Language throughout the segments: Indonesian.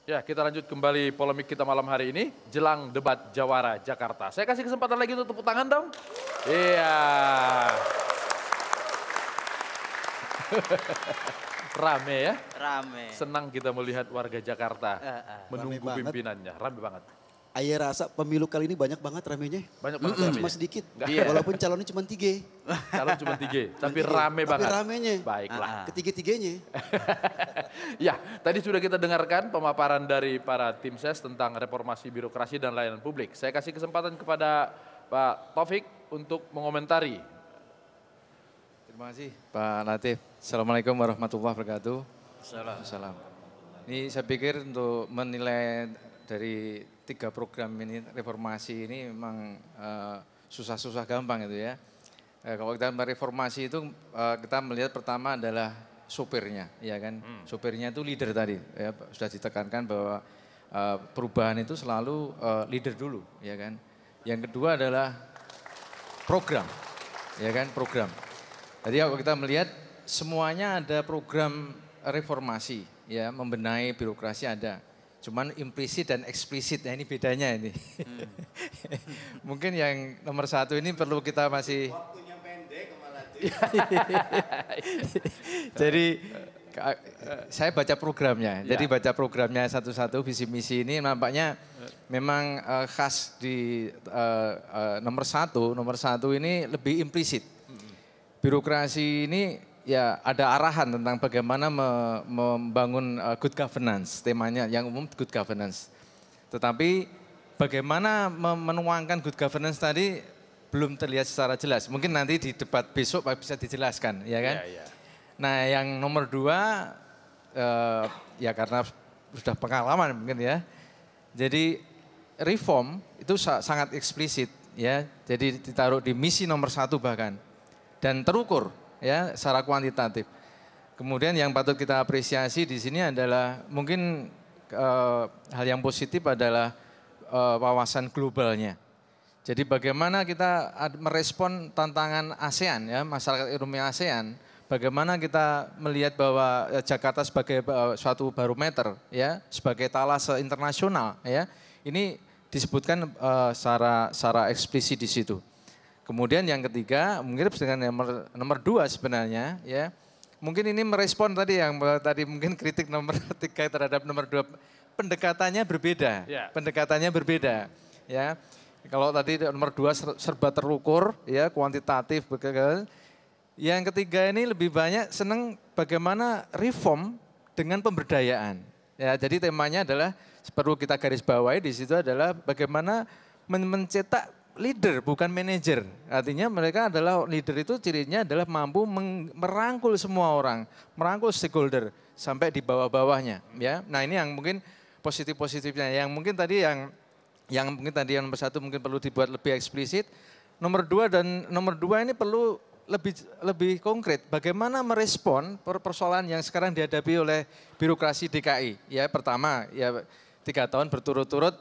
Ya, kita lanjut kembali polemik kita malam hari ini, jelang debat Jawara Jakarta. Saya kasih kesempatan lagi untuk tepuk tangan dong. Iya. Rame ya, Rame. senang kita melihat warga Jakarta menunggu Rame banget. pimpinannya. Rame banget. Ayah rasa pemilu kali ini banyak banget ramenya. Banyak banget Cuma ramenya. sedikit. Iya. Walaupun calonnya cuma 3. Calon cuma 3, tapi Tiga. rame Tapi banget. ramenya. Baiklah. Ketiga-tiganya. Ya, tadi sudah kita dengarkan pemaparan dari para tim ses tentang reformasi birokrasi dan layanan publik. Saya kasih kesempatan kepada Pak Taufik untuk mengomentari. Terima kasih Pak Latif. Assalamualaikum warahmatullahi wabarakatuh. Assalamualaikum. Ini saya pikir untuk menilai dari 3 program ini, reformasi ini memang susah-susah gampang itu ya. Kalau kita reformasi itu kita melihat pertama adalah sopirnya, ya kan. Sopirnya itu leader tadi, ya sudah ditekankan bahwa perubahan itu selalu leader dulu, ya kan. Yang kedua adalah program, ya kan, program. Jadi kalau kita melihat semuanya ada program reformasi, ya membenahi birokrasi ada. Cuman implisit dan eksplisit, ya ini bedanya ini. Mungkin yang nomor 1 ini perlu kita masih... Waktunya pendek malah. Jadi saya baca programnya, jadi baca programnya satu-satu, visi misi ini nampaknya memang khas di nomor 1 ini lebih implisit. Birokrasi ini ya ada arahan tentang bagaimana membangun good governance, temanya yang umum good governance. Tetapi bagaimana menuangkan good governance tadi belum terlihat secara jelas. Mungkin nanti di debat besok bisa dijelaskan, ya kan? Ya, ya. Nah yang nomor 2 ya karena sudah pengalaman mungkin ya. Jadi reform itu sangat eksplisit ya. Jadi ditaruh di misi nomor 1 bahkan. Dan terukur ya secara kuantitatif. Kemudian yang patut kita apresiasi di sini adalah mungkin hal yang positif adalah wawasan globalnya. Jadi bagaimana kita merespon tantangan ASEAN ya, masyarakat ekonomi ASEAN, bagaimana kita melihat bahwa Jakarta sebagai suatu barometer ya, sebagai talase internasional ya. Ini disebutkan secara eksplisit di situ. Kemudian yang ketiga, mirip dengan nomor 2 sebenarnya, ya. Mungkin ini merespon tadi yang tadi mungkin kritik nomor 3 terhadap nomor 2, pendekatannya berbeda, pendekatannya berbeda, ya. Kalau tadi nomor 2 serba terukur, ya, kuantitatif, yang ketiga ini lebih banyak senang bagaimana reform dengan pemberdayaan. Ya, jadi temanya adalah perlu kita garis bawahi di situ adalah bagaimana mencetak leader bukan manajer. Artinya mereka adalah leader itu cirinya adalah mampu merangkul semua orang, merangkul stakeholder sampai di bawah-bawahnya, ya. Nah, ini yang mungkin positif-positifnya. Yang mungkin tadi yang mungkin tadi yang nomor 1 mungkin perlu dibuat lebih eksplisit. Nomor 2 ini perlu lebih konkret. Bagaimana merespon persoalan yang sekarang dihadapi oleh birokrasi DKI. Ya, pertama ya 3 tahun berturut-turut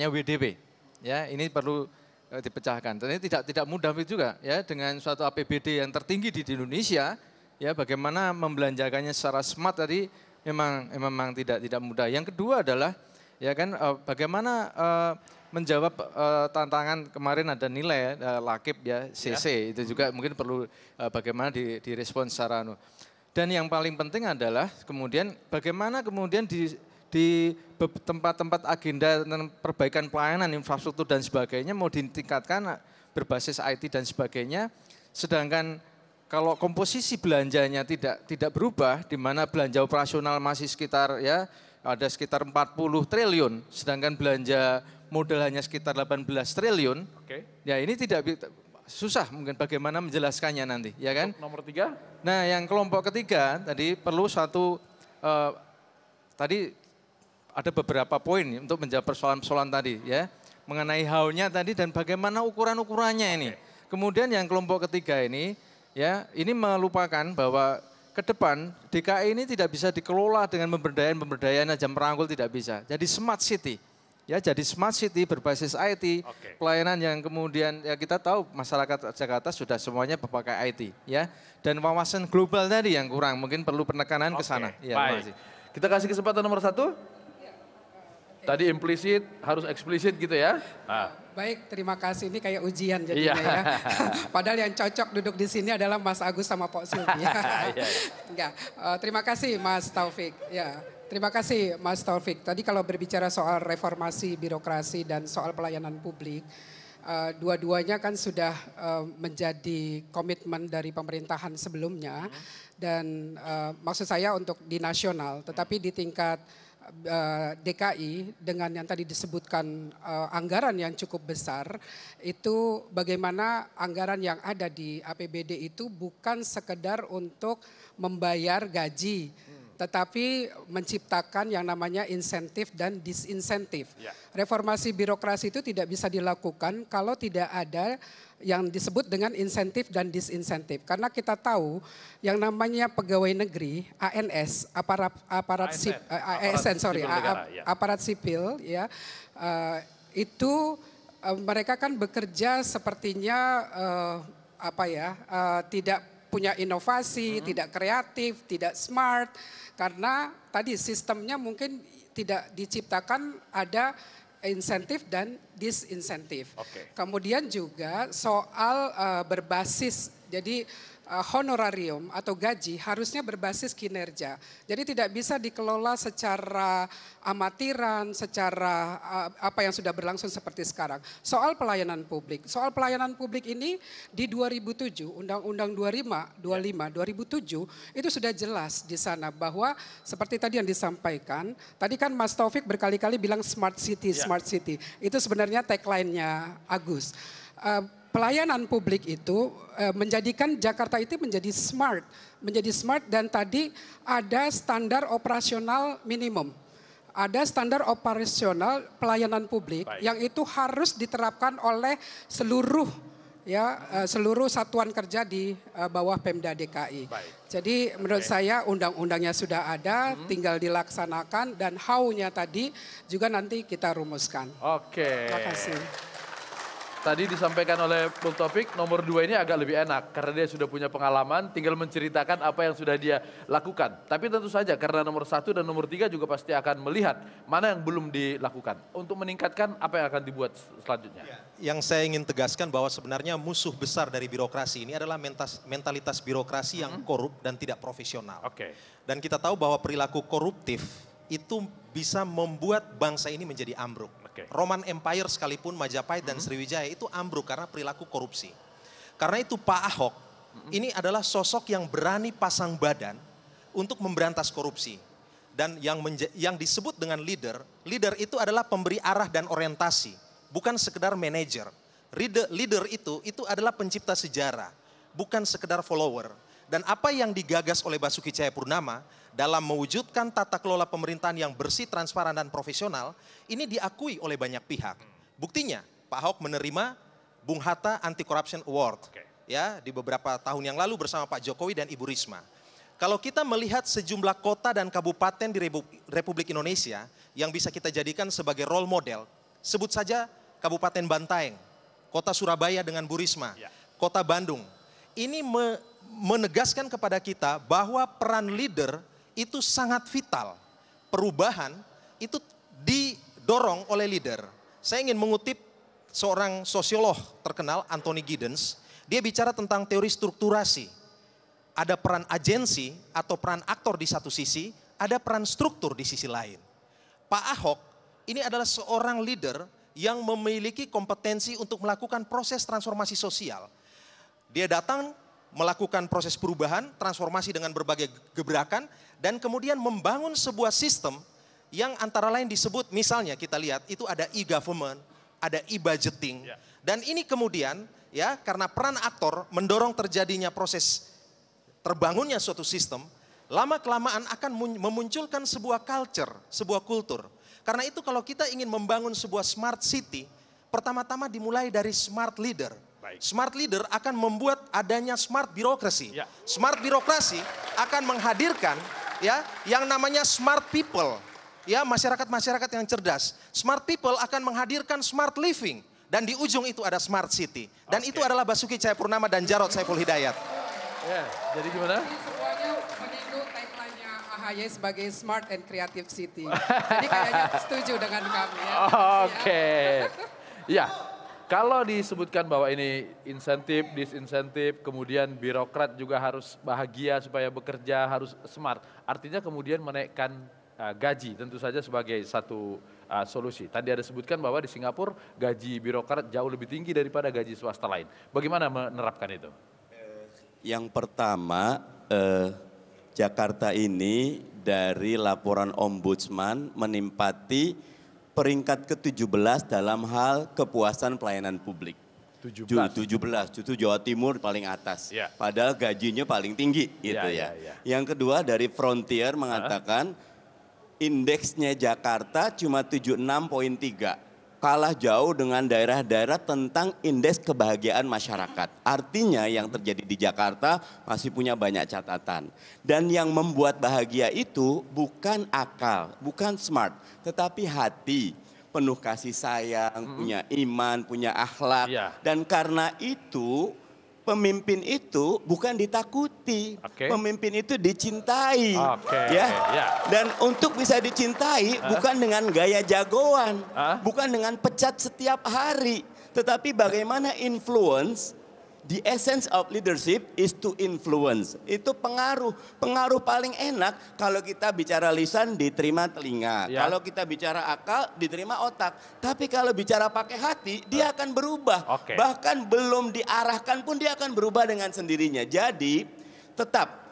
WDP. Ya, ini perlu dipecahkan. Dan ini tidak mudah juga ya dengan suatu APBD yang tertinggi di Indonesia, ya bagaimana membelanjakannya secara smart tadi memang tidak mudah. Yang kedua adalah ya kan bagaimana menjawab tantangan kemarin ada nilai lakib ya CC itu juga mungkin perlu bagaimana direspon secara Dan yang paling penting adalah kemudian bagaimana kemudian di tempat-tempat agenda dan perbaikan pelayanan, infrastruktur dan sebagainya mau ditingkatkan berbasis IT dan sebagainya. Sedangkan kalau komposisi belanjanya tidak berubah, di mana belanja operasional masih sekitar ya ada sekitar 40 triliun, sedangkan belanja modal hanya sekitar 18 triliun. Ya ini susah mungkin bagaimana menjelaskannya nanti, ya kan? Nomor 3. Nah, yang kelompok ketiga tadi perlu tadi ada beberapa poin untuk menjawab persoalan-persoalan tadi ya. Mengenai how-nya tadi dan bagaimana ukuran-ukurannya ini. Kemudian yang kelompok ketiga ini ya, ini melupakan bahwa ke depan DKI ini tidak bisa dikelola dengan pemberdayaan aja merangkul tidak bisa. Jadi smart city. Ya, jadi smart city berbasis IT, pelayanan yang kemudian ya kita tahu masyarakat Jakarta sudah semuanya berpakai IT ya. Dan wawasan global tadi yang kurang, mungkin perlu penekanan ke sana. Ya, baik. Kita kasih kesempatan nomor 1. Tadi implisit, harus eksplisit gitu ya. Baik, terima kasih. Ini kayak ujian Iya. jadinya ya. Padahal yang cocok duduk di sini adalah Mas Agus sama Pak Sulbi. Enggak. Terima kasih Mas Taufik. Ya, terima kasih Mas Taufik. Tadi kalau berbicara soal reformasi birokrasi dan soal pelayanan publik, dua-duanya kan sudah menjadi komitmen dari pemerintahan sebelumnya. Dan maksud saya untuk di nasional, tetapi di tingkat DKI dengan yang tadi disebutkan anggaran yang cukup besar, itu bagaimana anggaran yang ada di APBD itu bukan sekedar untuk membayar gaji, tetapi menciptakan yang namanya insentif dan disinsentif. Reformasi birokrasi itu tidak bisa dilakukan kalau tidak ada yang disebut dengan insentif dan disinsentif. Karena kita tahu yang namanya pegawai negeri, ANS, aparat sipil ya, itu mereka kan bekerja sepertinya tidak punya inovasi, tidak kreatif, tidak smart, karena tadi sistemnya mungkin tidak diciptakan ada insentif dan disinsentif. Kemudian juga soal berbasis, jadi honorarium atau gaji harusnya berbasis kinerja. Jadi tidak bisa dikelola secara amatiran, secara apa yang sudah berlangsung seperti sekarang. Soal pelayanan publik ini di 2007, Undang-Undang 2007 itu sudah jelas di sana bahwa seperti tadi yang disampaikan, tadi kan Mas Taufik berkali-kali bilang smart city, smart city. Itu sebenarnya tagline-nya Agus. Pelayanan publik itu menjadikan Jakarta itu menjadi smart dan tadi ada standar operasional minimum. Ada standar operasional pelayanan publik yang itu harus diterapkan oleh seluruh satuan kerja di bawah Pemda DKI. Jadi menurut saya undang-undangnya sudah ada, tinggal dilaksanakan dan how-nya tadi juga nanti kita rumuskan. Terima kasih. Tadi disampaikan oleh Bung Taufik, nomor 2 ini agak lebih enak karena dia sudah punya pengalaman, tinggal menceritakan apa yang sudah dia lakukan. Tapi tentu saja karena nomor 1 dan nomor 3 juga pasti akan melihat mana yang belum dilakukan untuk meningkatkan apa yang akan dibuat selanjutnya. Yang saya ingin tegaskan bahwa sebenarnya musuh besar dari birokrasi ini adalah mentalitas birokrasi yang korup dan tidak profesional. Dan kita tahu bahwa perilaku koruptif itu bisa membuat bangsa ini menjadi ambruk. Roman Empire sekalipun Majapahit dan Sriwijaya itu ambruk karena perilaku korupsi. Karena itu Pak Ahok ini adalah sosok yang berani pasang badan untuk memberantas korupsi. Dan yang disebut dengan leader itu adalah pemberi arah dan orientasi, bukan sekedar manajer. Leader itu adalah pencipta sejarah, bukan sekedar follower. Dan apa yang digagas oleh Basuki Cahayapurnama dalam mewujudkan tata kelola pemerintahan yang bersih, transparan, dan profesional, ini diakui oleh banyak pihak. Buktinya, Pak Ahok menerima Bung Hatta Anti-Corruption Award ya di beberapa tahun yang lalu bersama Pak Jokowi dan Ibu Risma. Kalau kita melihat sejumlah kota dan kabupaten di Republik Indonesia yang bisa kita jadikan sebagai role model, sebut saja Kabupaten Bantaeng, Kota Surabaya dengan Bu Risma, Kota Bandung. Ini menegaskan kepada kita bahwa peran leader itu sangat vital. Perubahan itu didorong oleh leader. Saya ingin mengutip seorang sosiolog terkenal, Anthony Giddens. Dia bicara tentang teori strukturasi. Ada peran agensi atau peran aktor di satu sisi, ada peran struktur di sisi lain. Pak Ahok ini adalah seorang leader yang memiliki kompetensi untuk melakukan proses transformasi sosial. Dia datang melakukan proses perubahan, transformasi dengan berbagai gebrakan, dan kemudian membangun sebuah sistem yang antara lain disebut, misalnya kita lihat itu ada e-government, ada e-budgeting, dan ini kemudian ya karena peran aktor mendorong terjadinya proses terbangunnya suatu sistem, lama-kelamaan akan memunculkan sebuah culture, sebuah kultur. Karena itu kalau kita ingin membangun sebuah smart city, pertama-tama dimulai dari smart leader. Smart leader akan membuat adanya smart birokrasi. Smart birokrasi akan menghadirkan ya yang namanya smart people. Ya, masyarakat-masyarakat yang cerdas. Smart people akan menghadirkan smart living dan di ujung itu ada smart city. Dan itu adalah Basuki Cahayapurnama dan Jarod Saiful Hidayat. Jadi gimana? Semuanya mengikut tagline-nya AHY AHY sebagai smart and creative city. Jadi kayaknya setuju dengan kami ya. Oke. Ya, kalau disebutkan bahwa ini insentif, disinsentif, kemudian birokrat juga harus bahagia supaya bekerja, harus smart. Artinya kemudian menaikkan gaji tentu saja sebagai satu solusi. Tadi ada sebutkan bahwa di Singapura gaji birokrat jauh lebih tinggi daripada gaji swasta lain. Bagaimana menerapkan itu? Yang pertama, Jakarta ini dari laporan Ombudsman menempati peringkat ke-17 dalam hal kepuasan pelayanan publik. 17, justru Jawa Timur paling atas. Ya. Padahal gajinya paling tinggi gitu ya. Yang kedua dari Frontier mengatakan indeksnya Jakarta cuma 76,3. Kalah jauh dengan daerah-daerah tentang indeks kebahagiaan masyarakat. Artinya yang terjadi di Jakarta masih punya banyak catatan. Dan yang membuat bahagia itu bukan akal, bukan smart, tetapi hati. Penuh kasih sayang, punya iman, punya akhlak. Dan karena itu pemimpin itu bukan ditakuti, pemimpin itu dicintai, ya. Dan untuk bisa dicintai bukan dengan gaya jagoan, bukan dengan pecat setiap hari, tetapi bagaimana influence. The essence of leadership is to influence. Itu pengaruh paling enak kalau kita bicara lisan diterima telinga, kalau kita bicara akal diterima otak. Tapi kalau bicara pakai hati dia akan berubah. Bahkan belum diarahkan pun dia akan berubah dengan sendirinya. Jadi tetap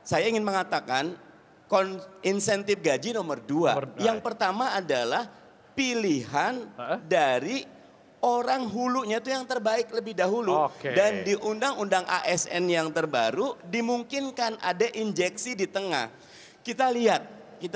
saya ingin mengatakan insentif gaji nomor 2. Yang pertama adalah pilihan dari orang hulunya itu yang terbaik lebih dahulu. Dan di undang-undang ASN yang terbaru dimungkinkan ada injeksi di tengah. Kita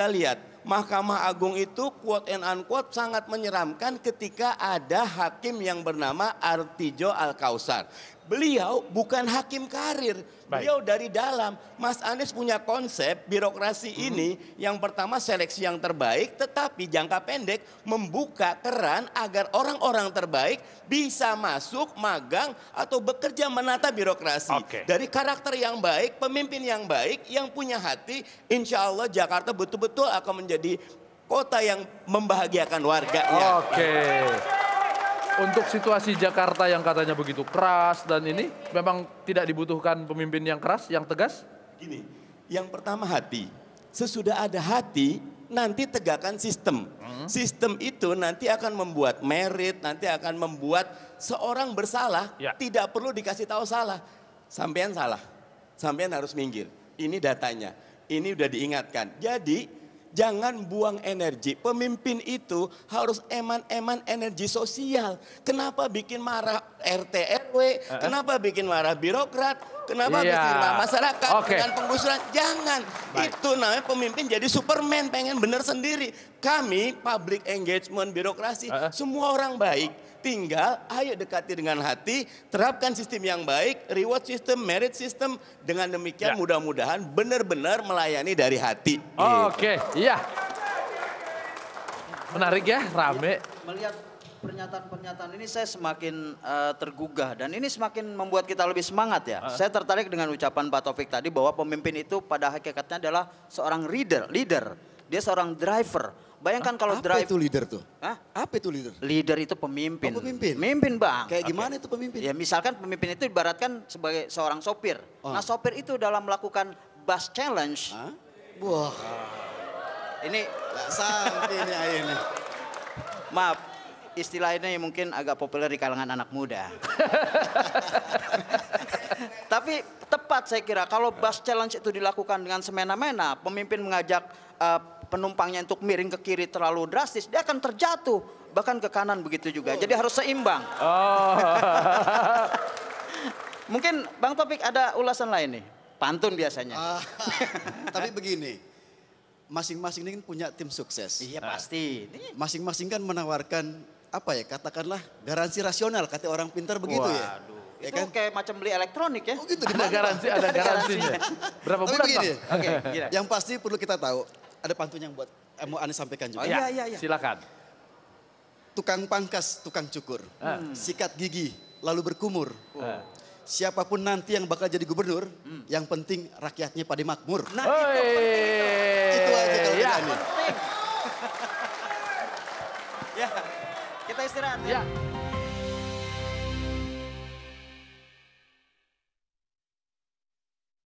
lihat Mahkamah Agung itu quote and unquote sangat menyeramkan ketika ada hakim yang bernama Artijo Al-Kausar. Beliau bukan hakim karir, beliau dari dalam. Mas Anies punya konsep birokrasi ini yang pertama seleksi yang terbaik, tetapi jangka pendek membuka keran agar orang-orang terbaik bisa masuk, magang atau bekerja menata birokrasi. Dari karakter yang baik, pemimpin yang baik, yang punya hati, insya Allah Jakarta betul-betul akan menjadi kota yang membahagiakan warganya. Untuk situasi Jakarta yang katanya begitu keras dan ini memang tidak dibutuhkan pemimpin yang keras, yang tegas? Gini, yang pertama hati. Sesudah ada hati, nanti tegakkan sistem. Sistem itu nanti akan membuat merit, nanti akan membuat seorang bersalah, tidak perlu dikasih tahu salah. Sampean salah, sampean harus minggir. Ini datanya, ini udah diingatkan. Jadi jangan buang energi. Pemimpin itu harus eman-eman energi sosial. Kenapa bikin marah RT RW? Kenapa bikin marah birokrat? Kenapa bikin marah masyarakat dengan penggusuran? Jangan. Itu namanya pemimpin jadi Superman, pengen bener sendiri. Kami public engagement birokrasi, semua orang baik. Tinggal ayo dekati dengan hati, terapkan sistem yang baik, reward system, merit system. Dengan demikian mudah-mudahan benar-benar melayani dari hati. Iya. Menarik ya, rame. Melihat pernyataan-pernyataan ini saya semakin tergugah dan ini semakin membuat kita lebih semangat ya. Saya tertarik dengan ucapan Pak Taufik tadi bahwa pemimpin itu pada hakikatnya adalah seorang leader. Dia seorang driver. Bayangkan kalau Apa itu leader tuh? Apa itu leader? Leader itu pemimpin. Pemimpin? Pemimpin Bang. Kayak gimana itu pemimpin? Ya misalkan pemimpin itu ibaratkan sebagai seorang sopir. Nah sopir itu dalam melakukan bus challenge. Wah. Ini gak sampai ini akhirnya. Maaf, istilah ini mungkin agak populer di kalangan anak muda. Tapi tepat saya kira kalau bus challenge itu dilakukan dengan semena-mena, pemimpin mengajak penumpangnya untuk miring ke kiri terlalu drastis, dia akan terjatuh, bahkan ke kanan begitu juga. Jadi harus seimbang. Mungkin Bang Taufik ada ulasan lain nih, pantun biasanya. Tapi begini, masing-masing ini kan punya tim sukses. Iya pasti. Masing-masing kan menawarkan apa ya, katakanlah garansi rasional, kata orang pintar begitu ya. Itu kan? Kayak macam beli elektronik ya. Oh gitu, ada garansinya. Berapa bulan begini, Bang? yang pasti perlu kita tahu, ada pantun yang buat mau Anies sampaikan juga. Iya. Silakan. Tukang pangkas, tukang cukur, sikat gigi, lalu berkumur. Siapapun nanti yang bakal jadi gubernur, yang penting rakyatnya pada makmur. Nah itu. jaga nih. Penting. Ya, kita istirahat ya. Ya.